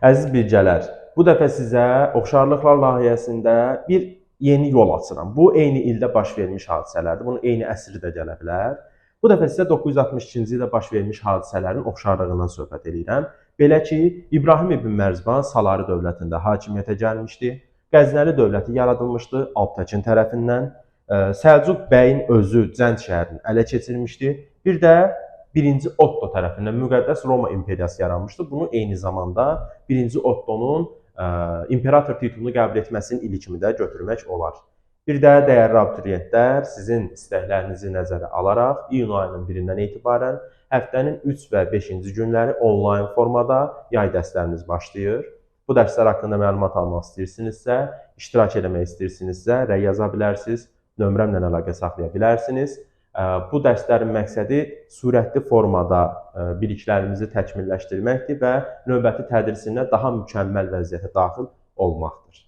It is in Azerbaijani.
Əziz bircələr, bu dəfə sizə oxşarlıqlar layihəsində bir yeni yol açıram. Bu, eyni ildə baş vermiş hadisələrdir. Bunun eyni əsri də gələ bilər. Bu dəfə sizə 962-ci ildə baş vermiş hadisələrin oxşarlığından söhbət edirəm. Belə ki, İbrahim ibn Mərzban Salari dövlətində hakimiyyətə gəlmişdi. Qəznəli dövləti yaradılmışdı Alptəkin tərəfindən. Səlcuq bəyin özü Cənd şəhərini ələ keçirmişdi. Bir də 1-ci Otto tərəfindən müqəddəs Roma imperiyası yaranmışdı. Bunu eyni zamanda 1-ci Ottonun imperator titulunu qəbul etməsinin ili kimi də götürmək olar. Bir də dəyərli abituriyentlər, sizin istəklərinizi nəzərə alaraq iyun ayının 1-dən etibarən həftənin 3 və 5-ci günləri onlayn formada yay dərslərimiz başlayır. Bu dərslər haqqında məlumat almaq istəyirsinizsə, iştirak etmək istəyirsinizsə, rəy yaza bilərsiniz, nömrəmlə əlaqə saxlaya bilərsiniz. Bu dərslərin məqsədi sürətli formada biliklərimizi təkmilləşdirməkdir və növbəti tədrisinə daha mükəmməl vəziyyətə daxil olmaqdır.